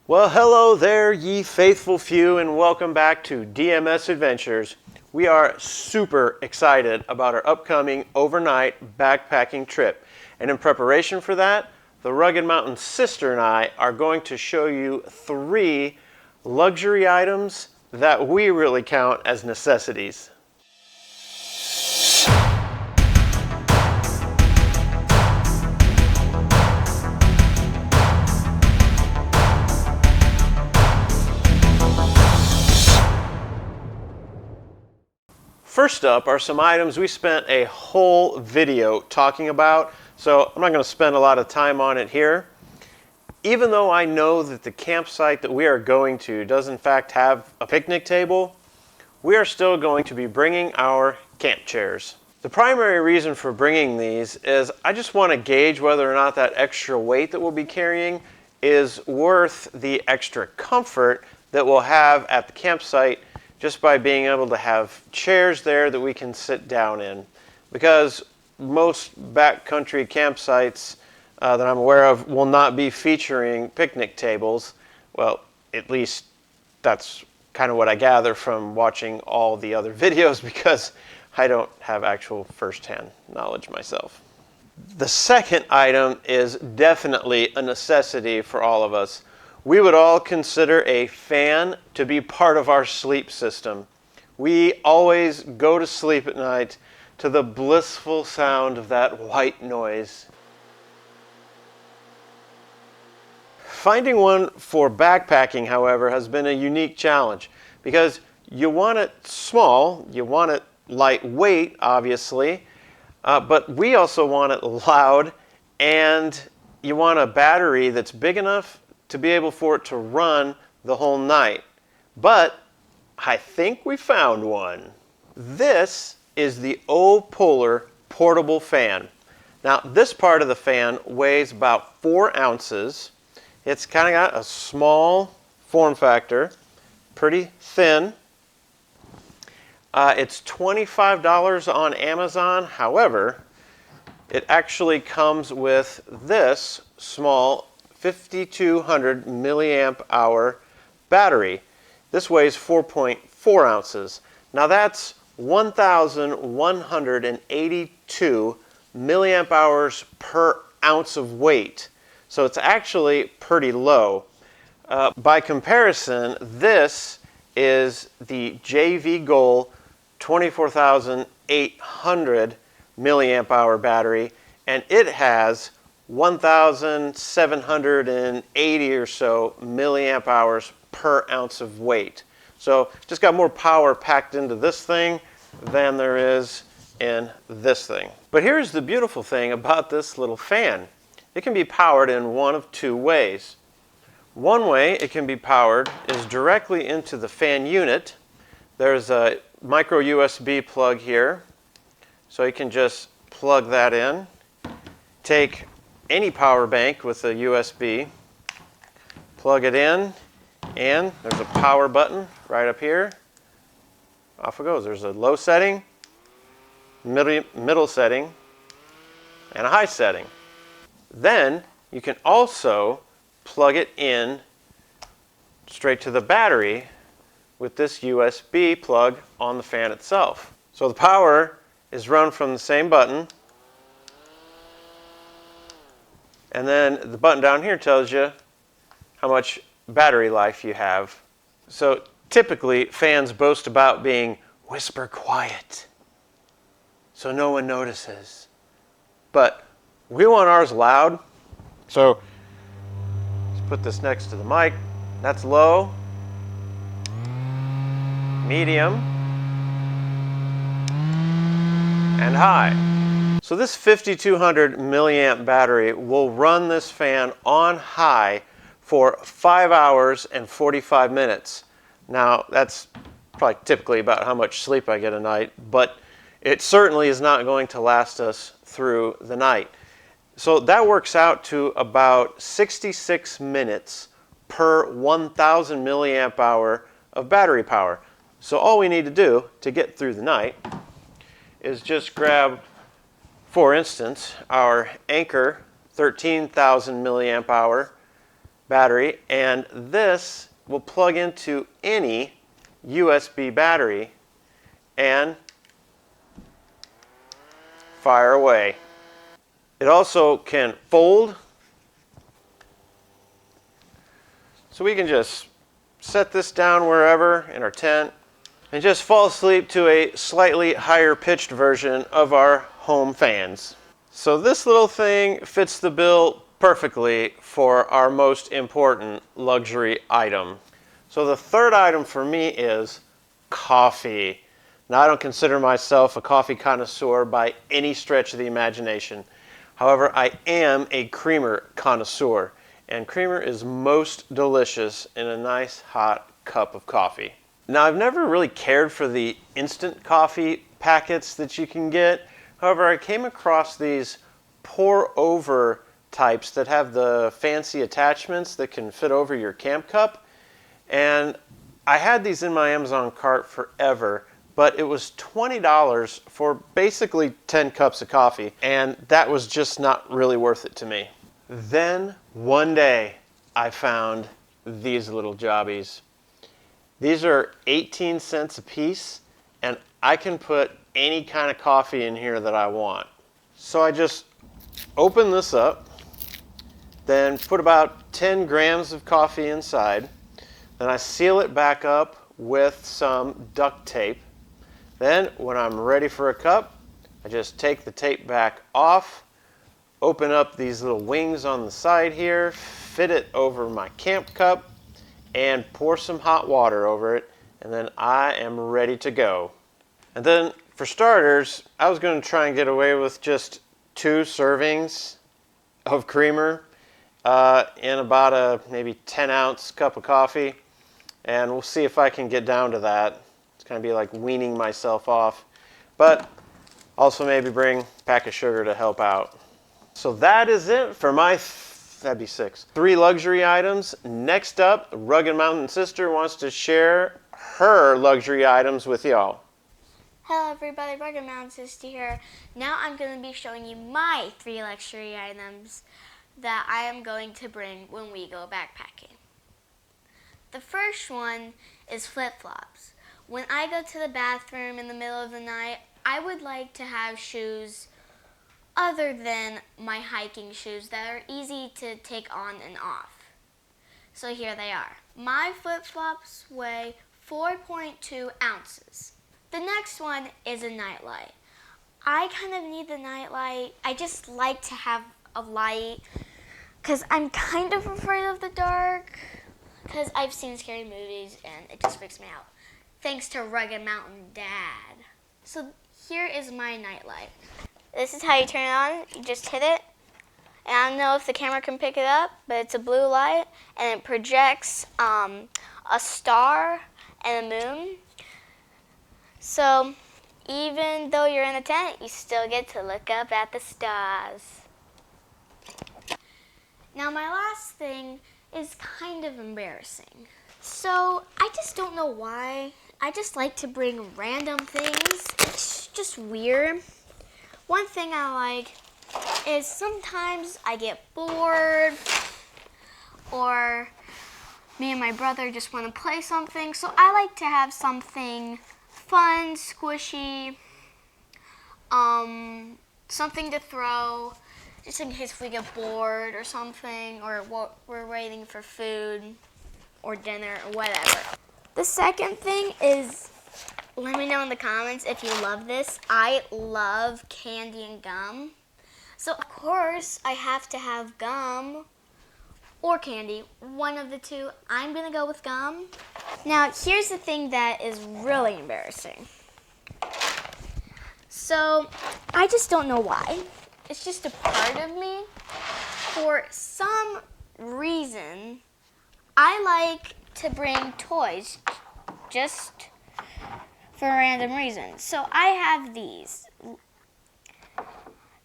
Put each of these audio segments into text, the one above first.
Well, hello there, ye faithful few, and welcome back to DMS Adventures. We are super excited about our upcoming overnight backpacking trip. And in preparation for that, the Rugged Mountain sister and I are going to show you 3 luxury items that we really count as necessities. First up are some items we spent a whole video talking about, so I'm not going to spend a lot of time on it here. Even though I know that the campsite that we are going to does in fact have a picnic table, we are still going to be bringing our camp chairs. The primary reason for bringing these is I just want to gauge whether or not that extra weight that we'll be carrying is worth the extra comfort that we'll have at the campsite just by being able to have chairs there that we can sit down in. Because most backcountry campsites that I'm aware of will not be featuring picnic tables. Well, at least that's kind of what I gather from watching all the other videos, because I don't have actual first-hand knowledge myself. The second item is definitely a necessity for all of us. We would all consider a fan to be part of our sleep system. We always go to sleep at night to the blissful sound of that white noise. Finding one for backpacking, however, has been a unique challenge because you want it small, you want it lightweight, obviously, but we also want it loud, and you want a battery that's big enough to be able for it to run the whole night. But I think we found one. This is the Opolar Portable Fan. Now, this part of the fan weighs about 4 ounces. It's kind of got a small form factor, pretty thin. It's $25 on Amazon. However, it actually comes with this small 5,200 milliamp hour battery. This weighs 4.4 ounces. Now that's 1,182 milliamp hours per ounce of weight. So it's actually pretty low. By comparison, this is the JV Goal 24,800 milliamp hour battery, and it has 1,780 or so milliamp hours per ounce of weight. So just got more power packed into this thing than there is in this thing. But here's the beautiful thing about this little fan. It can be powered in one of 2 ways. One way it can be powered is directly into the fan unit. There's a micro USB plug here, so you can just plug that in. Take any power bank with a USB, plug it in, and there's a power button right up here. Off it goes. There's a low setting, middle setting, and a high setting. Then you can also plug it in straight to the battery with this USB plug on the fan itself. So the power is run from the same button, and then the button down here tells you how much battery life you have. So typically fans boast about being whisper quiet so no one notices. But we want ours loud, so let's put this next to the mic. That's low, medium, and high. So this 5,200 milliamp battery will run this fan on high for 5 hours and 45 minutes. Now, that's probably typically about how much sleep I get a night, but it certainly is not going to last us through the night. So that works out to about 66 minutes per 1,000 milliamp hour of battery power. So all we need to do to get through the night is just grab, for instance, our Anchor 13,000 milliamp hour battery, and this will plug into any USB battery and fire away. It also can fold, so we can just set this down wherever in our tent and just fall asleep to a slightly higher pitched version of our home fans. So this little thing fits the bill perfectly for our most important luxury item. So the third item for me is coffee. Now, I don't consider myself a coffee connoisseur by any stretch of the imagination. However, I am a creamer connoisseur, and creamer is most delicious in a nice hot cup of coffee. Now, I've never really cared for the instant coffee packets that you can get. However, I came across these pour-over types that have the fancy attachments that can fit over your camp cup. And I had these in my Amazon cart forever, but it was $20 for basically 10 cups of coffee, and that was just not really worth it to me. Then one day I found these little jobbies. These are 18 cents a piece, and I can put any kind of coffee in here that I want. So I just open this up, then put about 10 grams of coffee inside. Then I seal it back up with some duct tape. Then when I'm ready for a cup, I just take the tape back off, open up these little wings on the side here, fit it over my camp cup, and pour some hot water over it, and then I am ready to go. And then for starters, I was going to try and get away with just 2 servings of creamer in about a maybe 10-ounce cup of coffee, and we'll see if I can get down to that. It's going to be like weaning myself off, but also maybe bring a pack of sugar to help out. So that is it for my that'd be 6. 3 luxury items. Next up, Rugged Mountain Sister wants to share her luxury items with y'all. Hello everybody, Rugged Mountain Sister here. Now I'm going to be showing you my 3 luxury items that I am going to bring when we go backpacking. The first one is flip-flops. When I go to the bathroom in the middle of the night, I would like to have shoes other than my hiking shoes that are easy to take on and off. So here they are. My flip-flops weigh 4.2 ounces. The next one is a nightlight. I kind of need the nightlight. I just like to have a light because I'm kind of afraid of the dark because I've seen scary movies and it just freaks me out. Thanks to Rugged Mountain Dad. So here is my nightlight. This is how you turn it on. You just hit it. And I don't know if the camera can pick it up, but it's a blue light and it projects a star and a moon. So even though you're in a tent, you still get to look up at the stars. Now my last thing is kind of embarrassing. So I just don't know why. I just like to bring random things. It's just weird. One thing I like is sometimes I get bored or me and my brother just want to play something. So I like to have something fun, squishy, something to throw just in case we get bored or something, or we're waiting for food or dinner or whatever. The second thing is, let me know in the comments if you love this. I love candy and gum. So of course I have to have gum or candy, one of the two. I'm gonna go with gum. Now here's the thing that is really embarrassing. So I just don't know why. It's just a part of me. For some reason, I like to bring toys just for a random reason. So I have these.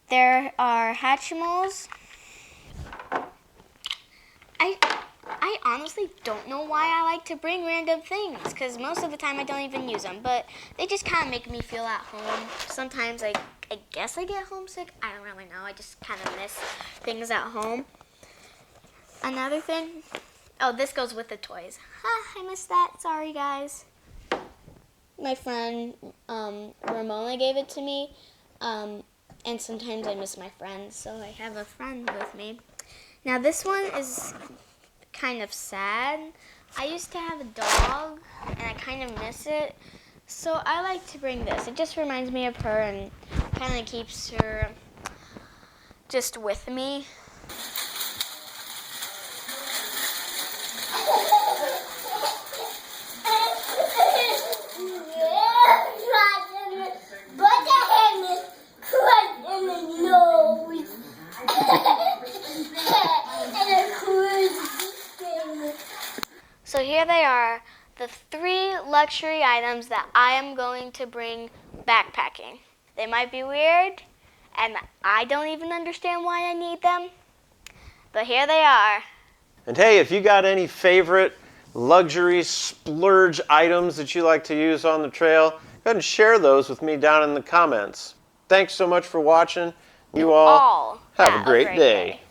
There are Hatchimals. I honestly don't know why I like to bring random things, because most of the time I don't even use them, but they just kind of make me feel at home. Sometimes I guess I get homesick. I don't really know. I just kind of miss things at home. Another thing, oh, this goes with the toys. I missed that. Sorry, guys. My friend Ramona gave it to me, and sometimes I miss my friends, so I have a friend with me. Now this one is kind of sad. I used to have a dog, and I kind of miss it, so I like to bring this. It just reminds me of her and kind of keeps her just with me. So here they are, the 3 luxury items that I am going to bring backpacking. They might be weird, and I don't even understand why I need them, but here they are. And hey, if you got any favorite luxury splurge items that you like to use on the trail, go ahead and share those with me down in the comments. Thanks so much for watching. You all have a great day.